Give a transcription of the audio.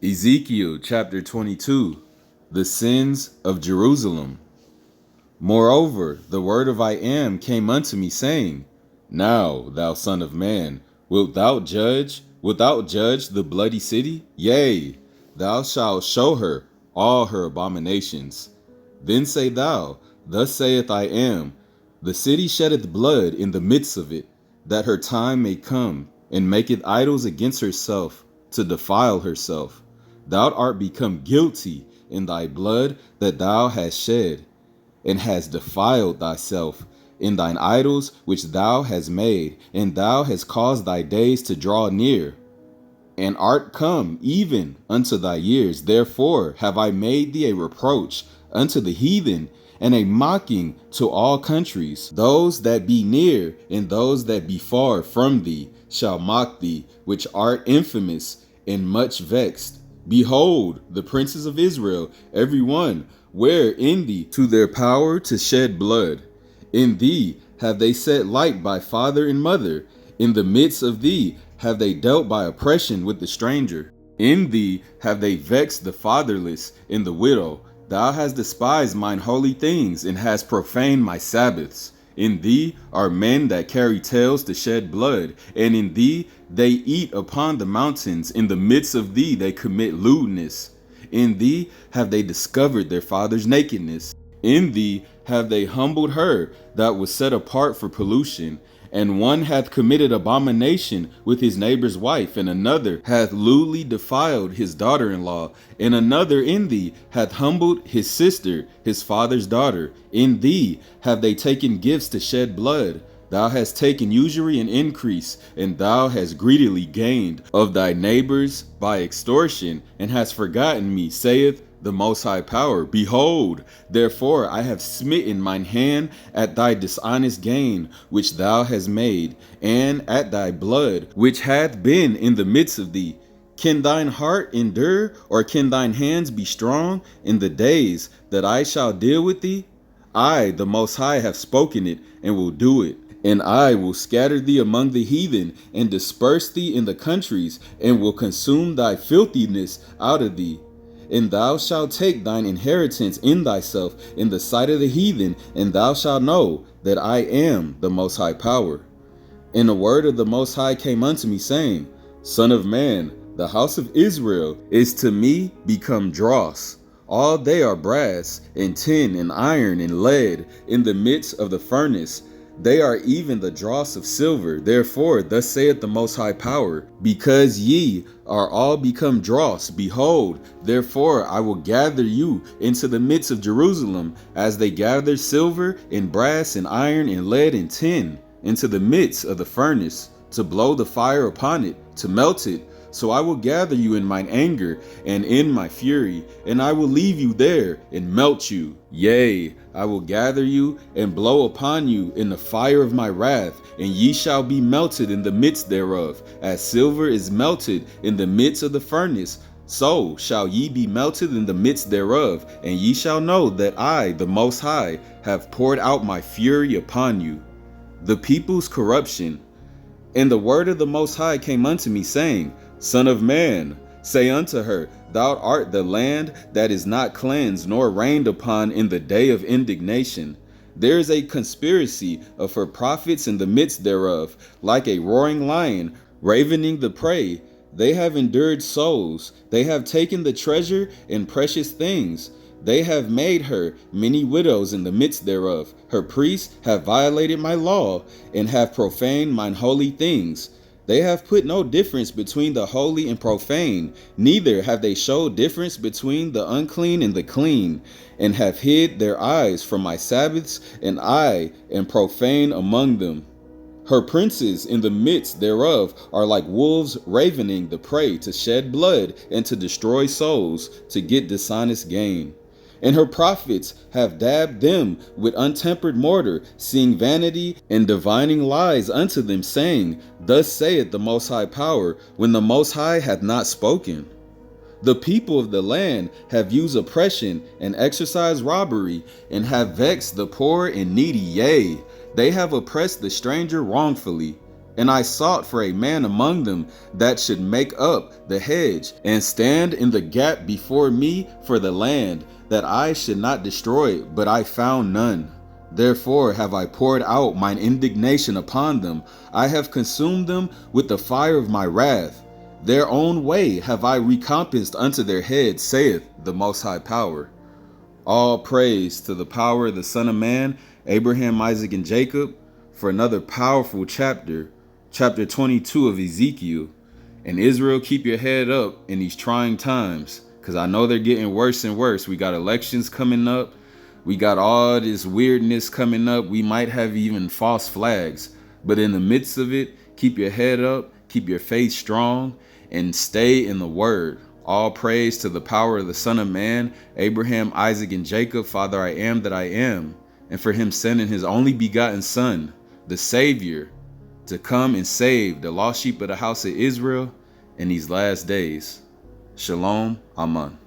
Ezekiel chapter 22, the sins of Jerusalem. Moreover, the word of I am came unto me, saying, Now, thou son of man, wilt thou judge the bloody city? Yea, thou shalt show her all her abominations. Then say thou, Thus saith I am, the city sheddeth blood in the midst of it, that her time may come, and maketh idols against herself, to defile herself. Thou art become guilty in thy blood that thou hast shed, and hast defiled thyself in thine idols which thou hast made, and thou hast caused thy days to draw near, and art come even unto thy years. Therefore have I made thee a reproach unto the heathen, and a mocking to all countries. Those that be near and those that be far from thee shall mock thee, which art infamous and much vexed. Behold, the princes of Israel, every one, wear in thee to their power to shed blood. In thee have they set light by father and mother. In the midst of thee have they dealt by oppression with the stranger. In thee have they vexed the fatherless and the widow. Thou hast despised mine holy things, and hast profaned my Sabbaths. In thee are men that carry tails to shed blood, and in thee they eat upon the mountains. In the midst of thee they commit lewdness. In thee have they discovered their father's nakedness. In thee have they humbled her that was set apart for pollution. And one hath committed abomination with his neighbor's wife, and another hath lewdly defiled his daughter-in-law, and another in thee hath humbled his sister, his father's daughter. In thee have they taken gifts to shed blood. Thou hast taken usury and increase, and thou hast greedily gained of thy neighbors by extortion, and hast forgotten me, saith the Most High Power. Behold, therefore I have smitten mine hand at thy dishonest gain which thou hast made, and at thy blood which hath been in the midst of thee. Can thine heart endure, or can thine hands be strong in the days that I shall deal with thee? I, the Most High, have spoken it, and will do it. And I will scatter thee among the heathen, and disperse thee in the countries, and will consume thy filthiness out of thee. And thou shalt take thine inheritance in thyself in the sight of the heathen, and thou shalt know that I am the Most High Power. And the word of the Most High came unto me, saying, Son of man, the house of Israel is to me become dross. All they are brass, and tin, and iron, and lead in the midst of the furnace. They are even the dross of silver. Therefore, thus saith the Most High Power, because ye are all become dross, behold, therefore I will gather you into the midst of Jerusalem, as they gather silver, and brass, and iron, and lead, and tin, into the midst of the furnace, to blow the fire upon it, to melt it. So I will gather you in mine anger and in my fury, and I will leave you there and melt you. Yea, I will gather you and blow upon you in the fire of my wrath, and ye shall be melted in the midst thereof. As silver is melted in the midst of the furnace, so shall ye be melted in the midst thereof, and ye shall know that I, the Most High, have poured out my fury upon you. The people's corruption. And the word of the Most High came unto me, saying, Son of man, say unto her, Thou art the land that is not cleansed nor rained upon in the day of indignation. There is a conspiracy of her prophets in the midst thereof, like a roaring lion, ravening the prey. They have endured souls. They have taken the treasure and precious things. They have made her many widows in the midst thereof. Her priests have violated my law, and have profaned mine holy things. They have put no difference between the holy and profane, neither have they showed difference between the unclean and the clean, and have hid their eyes from my Sabbaths, and I am profane among them. Her princes in the midst thereof are like wolves ravening the prey, to shed blood and to destroy souls, to get dishonest gain. And her prophets have dabbed them with untempered mortar, seeing vanity and divining lies unto them, saying, Thus saith the Most High Power, when the Most High hath not spoken. The people of the land have used oppression and exercised robbery, and have vexed the poor and needy. Yea, they have oppressed the stranger wrongfully. And I sought for a man among them that should make up the hedge and stand in the gap before me for the land, that I should not destroy it, but I found none. Therefore have I poured out mine indignation upon them. I have consumed them with the fire of my wrath. Their own way have I recompensed unto their head, saith the Most High Power. All praise to the power of the Son of Man, Abraham, Isaac, and Jacob, for another powerful chapter, chapter 22 of Ezekiel. And Israel, keep your head up in these trying times, because I know they're getting worse and worse. We got elections coming up. We got all this weirdness coming up. We might have even false flags. But in the midst of it, keep your head up, keep your faith strong, and stay in the word. All praise to the power of the Son of Man, Abraham, Isaac, and Jacob, Father, I am that I am, and for him sending his only begotten Son, the Savior, to come and save the lost sheep of the house of Israel in these last days. Shalom, Aman.